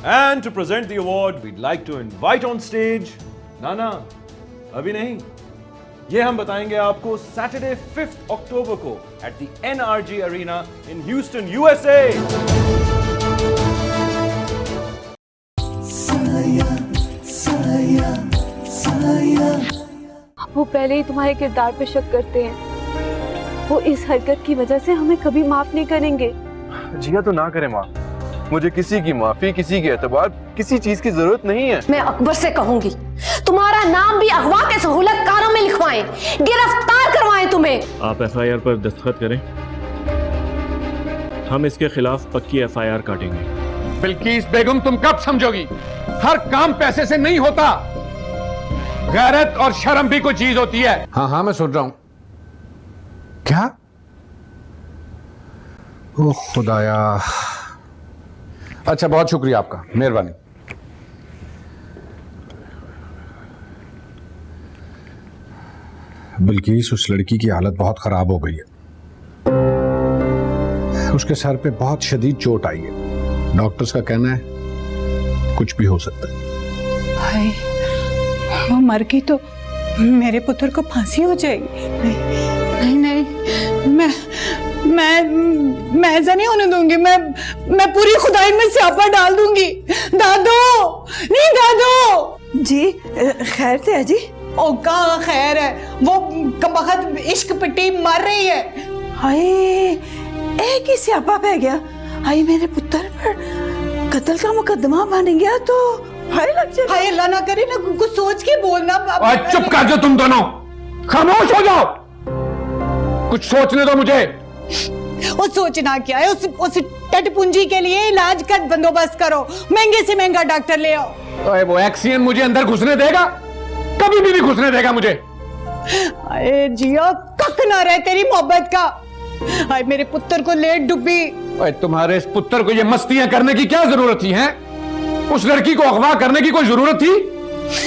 And to present the award, we'd like to invite on stage. ना, अभी नहीं. ये हम बताएंगे आपको Saturday 5th October को at the NRG Arena in Houston, USA. वो पहले ही तुम्हारे किरदार पे शक करते हैं। वो इस हरकत की वजह से हमें कभी माफ नहीं करेंगे। जिया तो ना करे माफ। मुझे किसी की माफी, किसी के एतबार, किसी चीज की जरूरत नहीं है। मैं अकबर से कहूंगी तुम्हारा नाम भी अगवा के सहूलतकारों में लिखवाएं, गिरफ्तार करवाएं तुम्हें। आप एफआईआर पर दस्तखत करें, हम इसके खिलाफ पक्की एफआईआर काटेंगे। बिल्किस बेगम, तुम कब समझोगी? हर काम पैसे से नहीं होता, गैरत और शर्म भी कोई चीज होती है। हाँ, मैं सुन रहा हूं। क्या? ओह खुदाया। अच्छा, बहुत शुक्रिया आपका, मेहरबानी। बिल्किस, उस लड़की की हालत बहुत खराब हो गई है। उसके सर पे बहुत शदीद चोट आई है। डॉक्टर्स का कहना है कुछ भी हो सकता है। हाय, वो मर गई तो मेरे पुत्र को फांसी हो जाएगी। नहीं नहीं, मैं ऐसा नहीं होने दूंगी। मैं पूरी खुदाई में स्यापा डाल दूंगी। दादू, नहीं दादू जी, खैर थे जी? ओ कहाँ खैर है, वो कबख्त इश्क पिट्टी मर रही है। हाय, एक ही स्यापा पै गया। हाय, मेरे पुत्र पर कत्ल का मुकदमा बन गया तो हाय लग जाए। हाय अल्लाह ना करे ना, कुछ सोच के बोलना। चुप कर दो तुम दोनों, खामोश हो जाओ। कुछ सोचने दो मुझे। वो सोचना क्या है, उस टटपुंजी के लिए इलाज का बंदोबस्त करो, महंगे से महंगा डॉक्टर ले आओ। वो एक्सियन मुझे अंदर घुसने देगा? कभी भी नहीं घुसने देगा मुझे। अरे जिया, कक ना रहे तेरी मोहब्बत का। हाय, मेरे पुत्र को ले डुबी। तुम्हारे इस पुत्र को ये मस्तियां करने की क्या जरूरत थी? हैं? उस लड़की को अगवा करने की कोई जरूरत थी?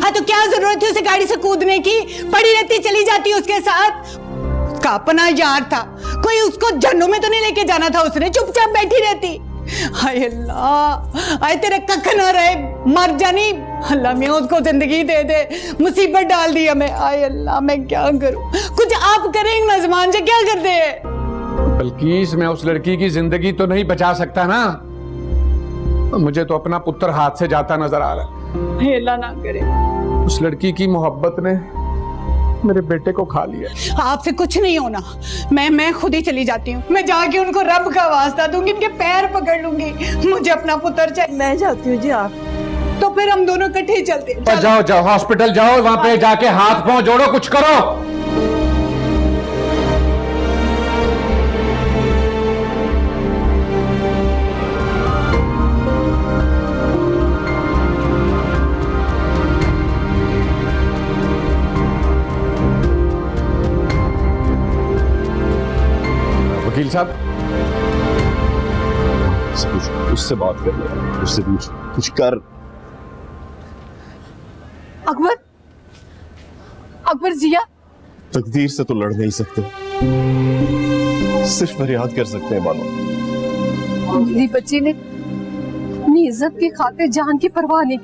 हाँ तो क्या जरूरत थी उसे गाड़ी से कूदने की? पड़ी रहती, चली जाती उसके साथ। उसका अपना यार था, कोई उसको जन्नों में तो नहीं लेके जाना था उसने, चुपचाप बैठी रहती। हाय अल्लाह, हाय तेरे कख ना रहे, मर जानी। अल्लाह मैं उसको जिंदगी दे दे, मुसीबत डाल दी हमें। हाय अल्लाह, मैं क्या करूं? कुछ आप करें नजमान से, क्या कर दे? बल्कि मैं उस लड़की की जिंदगी तो नहीं बचा सकता ना। मुझे तो अपना पुत्र हाथ से जाता नजर आ रहा है। अल्लाह ना करे। उस लड़की की मोहब्बत ने मेरे बेटे को खा लिया। आपसे कुछ नहीं होना, मैं खुद ही चली जाती हूँ। मैं जाके उनको रब का वास्ता दूंगी, इनके पैर पकड़ लूंगी। मुझे अपना पुत्र चाहिए। मैं जाती हूँ जी। आप तो फिर हम दोनों इकट्ठे चलते हैं। जाओ हॉस्पिटल जाओ, वहां पे जाके हाथ पांव जोड़ो, कुछ करो। वकील साहब, उससे बात कर ले, उससे पूछ, कुछ कर। अकबर जिया, तकदीर से तो लड़ नहीं सकते, सिर्फ फरियाद कर सकते हैं। मानो मेरी बच्ची ने अपनी इज्जत की खातिर जान की परवाह नहीं।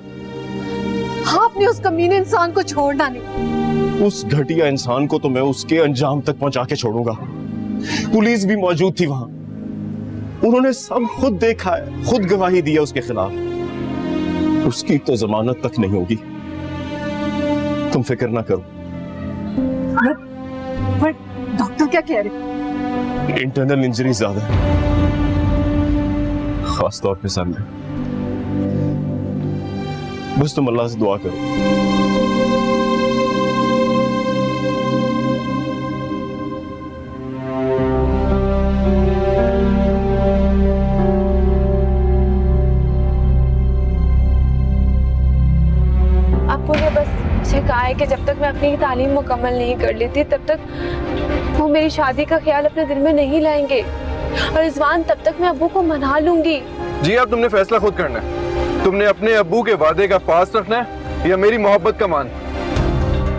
आपने उस कमीने इंसान को छोड़ना नहीं। उस घटिया इंसान को तो मैं उसके अंजाम तक पहुंचा के छोड़ूंगा। पुलिस भी मौजूद थी वहां, उन्होंने सब खुद देखा है, खुद गवाही दी है उसके खिलाफ। उसकी तो जमानत तक नहीं होगी। तुम फिक्र ना करो। पर डॉक्टर क्या कह रहे? इंटरनल इंजरी ज्यादा है, खास तौर पे सर में। बस तुम अल्लाह से दुआ करो। कहा है कि जब तक मैं अपनी तालीम मुकम्मल नहीं कर लेती तब तक वो मेरी शादी का ख्याल अपने दिल में नहीं लाएंगे, और रिजवान तब तक मैं अब्बू को मना लूंगी। जी, अब तुमने फैसला खुद करना है। तुमने अपने अब्बू के वादे का पास रखना है या मेरी मोहब्बत का मान?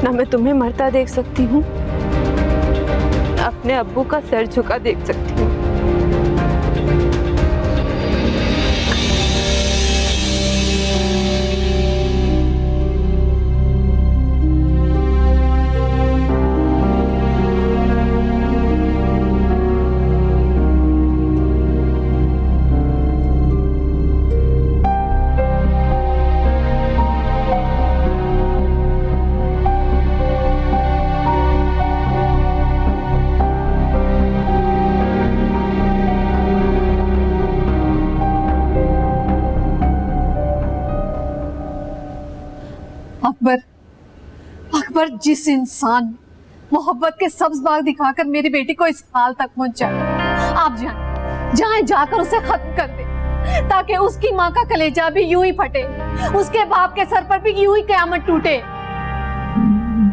ना मैं तुम्हें मरता देख सकती हूँ, अपने अब्बू का सर झुका देख सकती हूँ। अकबर, अकबर जिस इंसान मोहब्बत के सब्ज बाग दिखाकर मेरी बेटी को इस हाल तक पहुंचा, आप जाएं जाकर उसे खत्म कर दे, ताकि उसकी माँ का कलेजा भी यूं ही फटे, उसके बाप के सर पर भी यूं ही कयामत टूटे।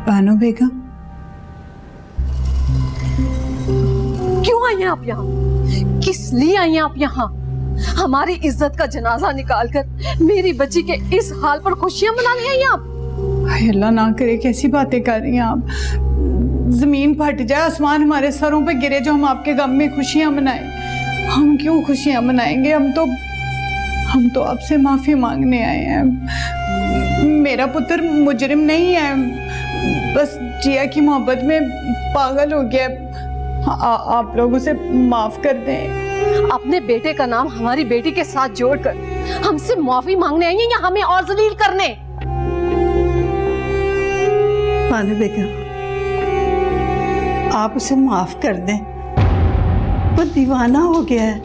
बानो बेगम, क्यों आई हैं आप यहाँ? किस लिए आई हैं आप यहाँ? हमारी इज्जत का जनाजा निकालकर मेरी बच्ची के इस हाल पर खुशियां मनाने आई आप? हाय अल्लाह ना करे, कैसी बातें कर रही हैं आप। जमीन फट जाए, आसमान हमारे सरों पे गिरे, जो हम आपके गम में खुशियां मनाएं। हम क्यों खुशियां मनाएंगे? हम तो आपसे माफी मांगने आए हैं। मेरा पुत्र मुजरिम नहीं है, बस जिया की मोहब्बत में पागल हो गया। आप लोग उसे माफ कर दें। अपने बेटे का नाम हमारी बेटी के साथ जोड़कर हमसे माफी मांगने आई हैं या हमें और जलील करने? बानो बेगम, आप उसे माफ कर दें। वो दीवाना हो गया है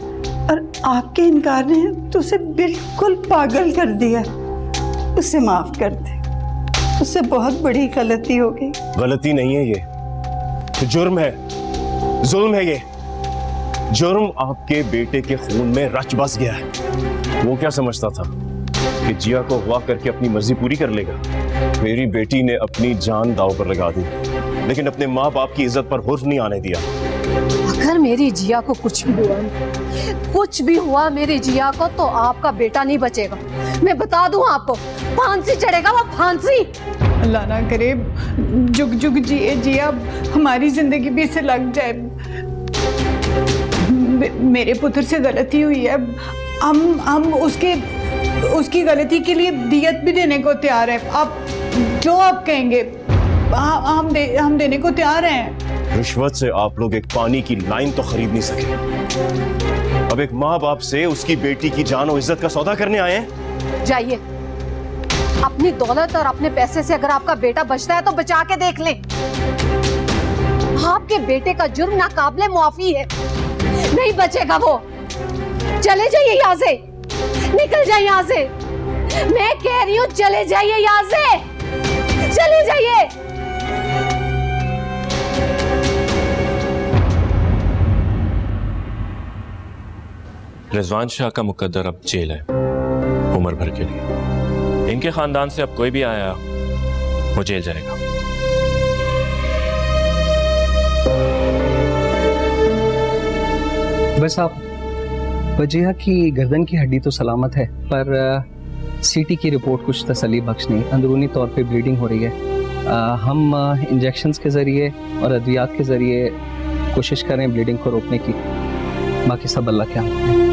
और आपके इनकार ने तो उसे बिल्कुल पागल कर दिया। उसे माफ कर दें, उससे बहुत बड़ी गलती हो गई। गलती नहीं है, ये जुर्म है, जुल्म है। ये जुर्म आपके बेटे के खून में रच बस गया है। वो क्या समझता था कि जिया को अगवा करके अपनी मर्जी पूरी कर लेगा? मेरी बेटी ने अपनी जान दांव पर लगा दी, लेकिन अपने माँ बाप की इज्जत पर हुर्फ नहीं आने दिया। अगर मेरी जिया को कुछ भी हुआ मेरी जिया को, तो आपका बेटा नहीं बचेगा। मैं बता दूं आपको, फांसी चढ़ेगा वो, फांसी। अल्लाह ना करे जुग जुग जिए जिया, हमारी जिंदगी भी इसे लग जाए। मेरे पुत्र से गलती हुई है, हम उसकी गलती के लिए दियत भी देने को तैयार है। आप जो आप कहेंगे हम देने को तैयार हैं। रिश्वत से आप लोग एक पानी की लाइन तो खरीद नहीं सके, अब एक माँ बाप से उसकी बेटी की जान और इज्जत का सौदा करने आए हैं। जाइए, अपनी दौलत और अपने पैसे से अगर आपका बेटा बचता है तो बचा के देख लें। आपके बेटे का जुर्म नाकाबिले मुआफी है, नहीं बचेगा वो। चले जाइए यहाँ से, निकल जाइए यहाँ से। मैं कह रही हूँ चले जाइए यहाँ से, चले जाइए। रिजवान शाह का मुकद्दर अब जेल है उम्र भर के लिए। इनके खानदान से अब कोई भी आया वो जेल जाएगा। बस आप वजिया की गर्दन की हड्डी तो सलामत है, पर सीटी की रिपोर्ट कुछ तसल्ली बख्श नहीं। अंदरूनी तौर पे ब्लीडिंग हो रही है। हम इंजेक्शंस के ज़रिए और अद्वियात के ज़रिए कोशिश करें ब्लीडिंग को रोकने की। बाकी सब अल्लाह के हाथ में।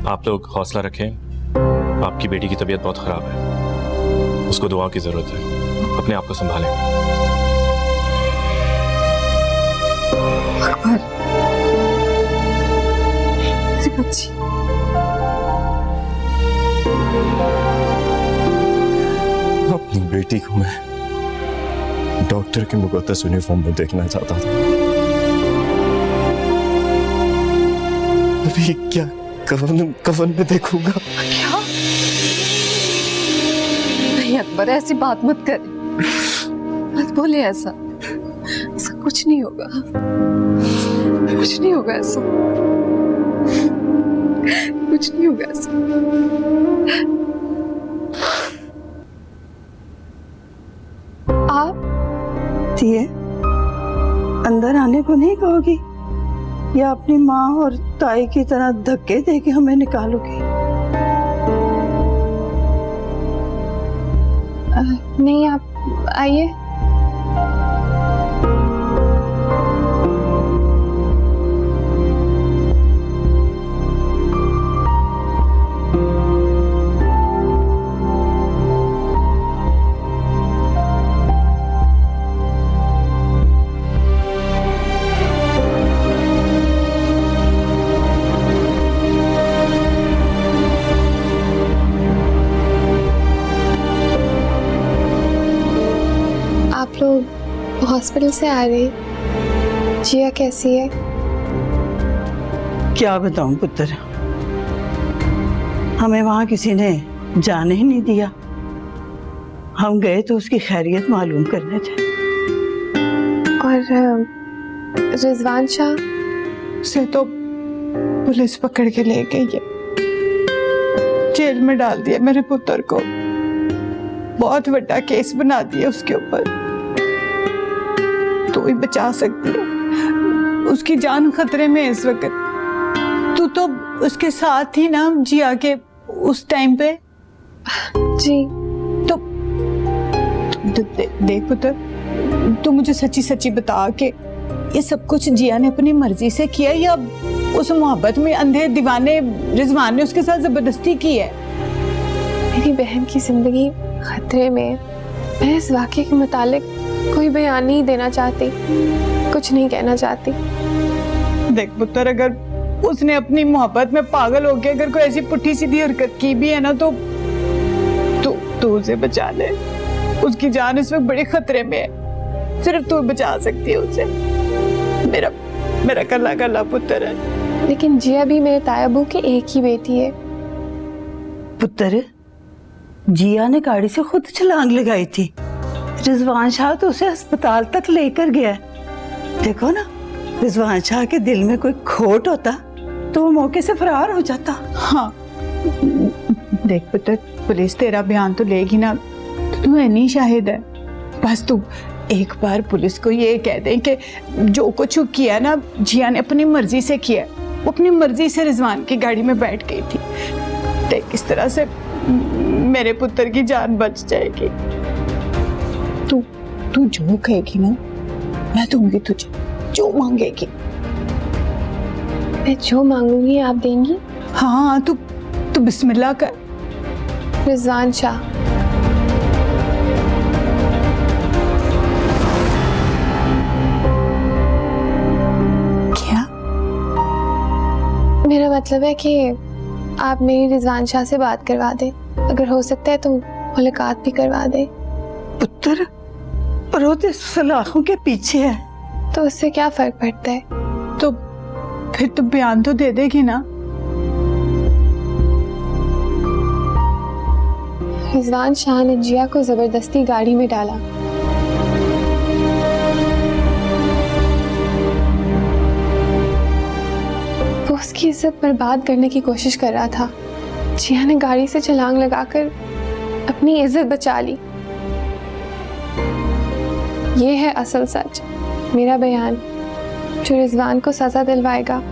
आप लोग हौसला रखें, आपकी बेटी की तबीयत बहुत ख़राब है, उसको दुआ की ज़रूरत है। अपने आप को संभालें। अकबर, बच्ची, अपनी बेटी को मैं डॉक्टर के मुकद्दस यूनिफॉर्म में देखना चाहता था। अभी क्या कफन में देखूंगा? क्या? नहीं अकबर, ऐसी बात मत करें, मत बोले ऐसा कुछ नहीं होगा, कुछ नहीं होगा ऐसा, कुछ नहीं होगा ऐसा। आप दिए अंदर आने को नहीं कहोगी, या अपनी माँ और ताई की तरह धक्के दे के हमें निकालोगी? नहीं, आप आइए। आप लोग हॉस्पिटल से आ रहे, जिया कैसी है? क्या बताऊं पुत्र, हमें वहां किसी ने जाने ही नहीं दिया। हम गए तो उसकी खैरियत मालूम करने थे। और रिजवान शाह? उसे तो पुलिस पकड़ के ले गई है, जेल में डाल दिया मेरे पुत्र को। बहुत बड़ा केस बना दिया उसके ऊपर। तू ही बचा सकती है, उसकी जान खतरे में है इस वक्त। तू तो उसके साथ ही ना जिया के उस टाइम पे। जी तो देख पुत्र, तू मुझे सच्ची सच्ची बता के ये सब कुछ जिया ने अपनी मर्जी से किया या उस मोहब्बत में अंधे दीवाने रिजवान ने उसके साथ जबरदस्ती की है? मेरी बहन की जिंदगी खतरे में। मैं इस वाक़े के मुतालिक कोई बयान नहीं देना चाहती, कुछ नहीं कहना चाहती। देख पुत्र, अगर उसने अपनी मोहब्बत में पागल होके अगर कोई ऐसी पुट्ठी सीधी हरकत की भी है ना, तो तू उसे बचा ले। उसकी जान इस वक्त बड़े खतरे में है, सिर्फ तू बचा सकती है उसे। मेरा कल्ला कल्ला पुत्र है। लेकिन जिया भी मेरे तायाबू की एक ही बेटी है। पुत्र, जिया ने गाड़ी से खुद छलांग लगाई थी। रिजवान शाह तो उसे अस्पताल तक लेकर गया। देखो ना, रिजवान शाह के दिल में कोई खोट होता तो वो मौके से फरार हो जाता। हाँ देख पुत्र, पुलिस तेरा बयान तो लेगी ना, तू नहीं शाहिद है। बस तू एक बार पुलिस को ये कह दे कि जो कुछ किया ना जिया ने अपनी मर्जी से किया। वो अपनी मर्जी से रिजवान की गाड़ी में बैठ गई थी। देख, इस तरह से मेरे पुत्र की जान बच जाएगी। तू जो कहेगी ना, मैं दूंगी तुझे, जो मांगेगी। मैं जो मांगूंगी आप देंगी? हाँ, तू बिस्मिल्लाह कर। रिजवान शाह। क्या? मेरा मतलब है कि आप मेरी रिजवान शाह से बात करवा दें। अगर हो सकता है तो मुलाकात भी करवा दें। पुत्र, पर वो तो सलाखों के पीछे है। तो उससे क्या फर्क पड़ता है? तो फिर तो बयान तो दे देगी ना। रिजवान शाह ने जिया को जबरदस्ती गाड़ी में डाला। वो उसकी इज्जत बर्बाद करने की कोशिश कर रहा था। जिया ने गाड़ी से छलांग लगाकर अपनी इज्जत बचा ली। ये है असल सच, मेरा बयान जो रिजवान को सजा दिलवाएगा।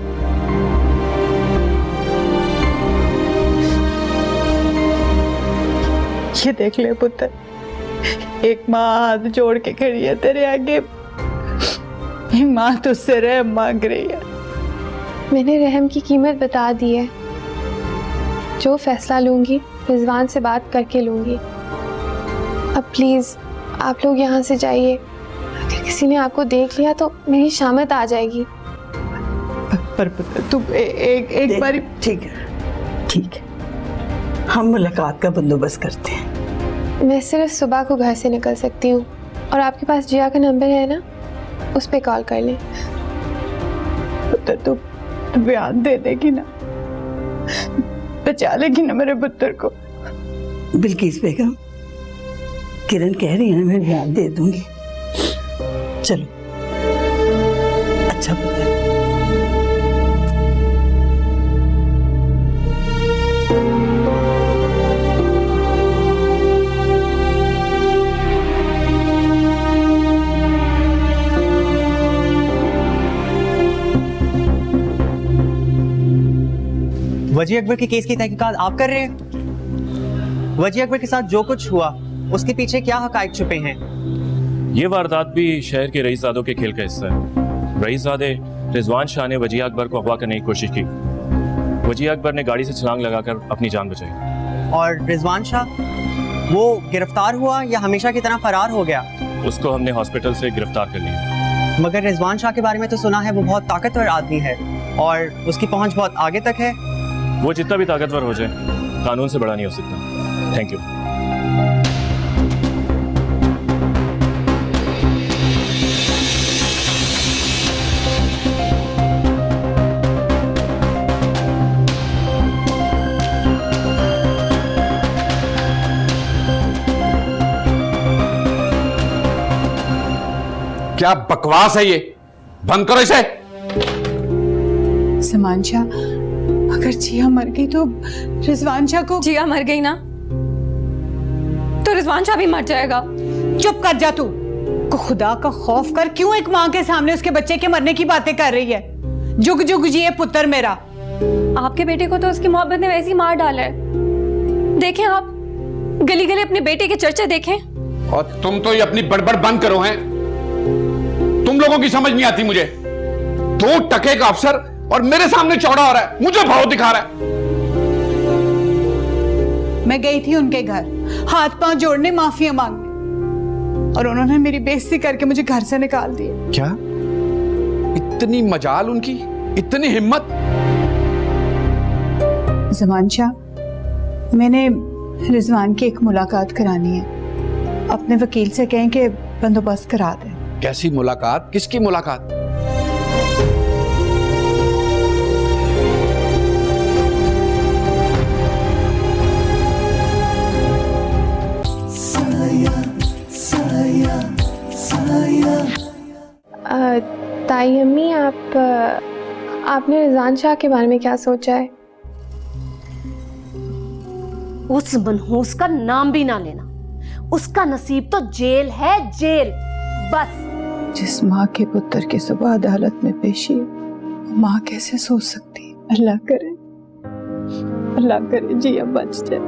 ये देख ले पुत्र, एक माँ हाथ जोड़ के खड़ी है तेरे आगे। ये माँ तुझसे रहम मांग रही है। मैंने रहम की कीमत बता दी है। जो फैसला लूंगी रिजवान से बात करके लूंगी। अब प्लीज आप लोग यहाँ से जाइए। अगर किसी ने आपको देख लिया तो मेरी शामत आ जाएगी। पर पुत्र, तू एक बार। ठीक है, हम मुलाकात का बंदोबस्त करते हैं। मैं सिर्फ सुबह को घर से निकल सकती हूँ, और आपके पास जिया का नंबर है ना, उस पर कॉल कर लें। पुत्र, तू बयान दे देगी ना, बचा लेगी ना मेरे पुत्र को। बिल्किस बेगम, किरण कह रही है ना, मैं बयान दे दूंगी। चलो, अच्छा पुत्र। वजी अकबर के केस की तहकीकात आप कर रहे हैं? वजी अकबर के साथ जो कुछ हुआ उसके पीछे क्या हकायक छुपे हैं? ये वारदात भी शहर के रईसजादों के खेल का हिस्सा है। रईसजादे रिजवान शाह ने वजी अकबर को अगवा करने की कोशिश की। वजी अकबर ने गाड़ी से छलांग लगाकर अपनी जान बचाई। और रिजवान शाह, वो गिरफ्तार हुआ या हमेशा की तरह फरार हो गया? उसको हमने हॉस्पिटल से गिरफ्तार कर लिया। मगर रिजवान शाह के बारे में तो सुना है वो बहुत ताकतवर आदमी है और उसकी पहुंच बहुत आगे तक है। वो जितना भी ताकतवर हो जाए, कानून से बड़ा नहीं हो सकता। Thank you. क्या बकवास है ये? बंद करो इसे। समान शाह, अगर जिया मर गई तो रिजवान शाह को। जिया मर गई ना तो रिजवान शाह भी मर जाएगा। चुप कर जा तू। को खुदा का खौफ कर, क्यों एक माँ के सामने उसके बच्चे के मरने की बातें कर रही है? जुग जुग जिए पुत्र मेरा। आपके बेटे को तो उसकी मोहब्बत ने वैसे ही मार डाला है। देखें आप, गली गली अपने बेटे के चर्चे देखें। और तुम तो ये अपनी बड़बड़ बंद करो हैं। तुम लोगों की समझ नहीं आती मुझे। 2 टके का अफसर और मेरे सामने चौड़ा हो रहा है, मुझे भाव दिखा रहा है। मैं गई थी उनके घर हाथ पांव जोड़ने, माफिया मांगने, और उन्होंने मेरी बेइज्जती करके मुझे घर से निकाल दिया। क्या इतनी मजाल उनकी, इतनी हिम्मत? जमान शाह, मैंने रिजवान की एक मुलाकात करानी है। अपने वकील से कहें कि बंदोबस्त करा दें। कैसी मुलाकात? किसकी मुलाकात? ताई अम्मी, आपने रिजवान शाह के बारे में क्या सोचा है? उस मनहूस का नाम भी ना लेना। उसका नसीब तो जेल है, जेल बस। जिस माँ के पुत्र की सुबह अदालत में पेशी, माँ कैसे सोच सकती? अल्लाह करे जी अब बच जाए।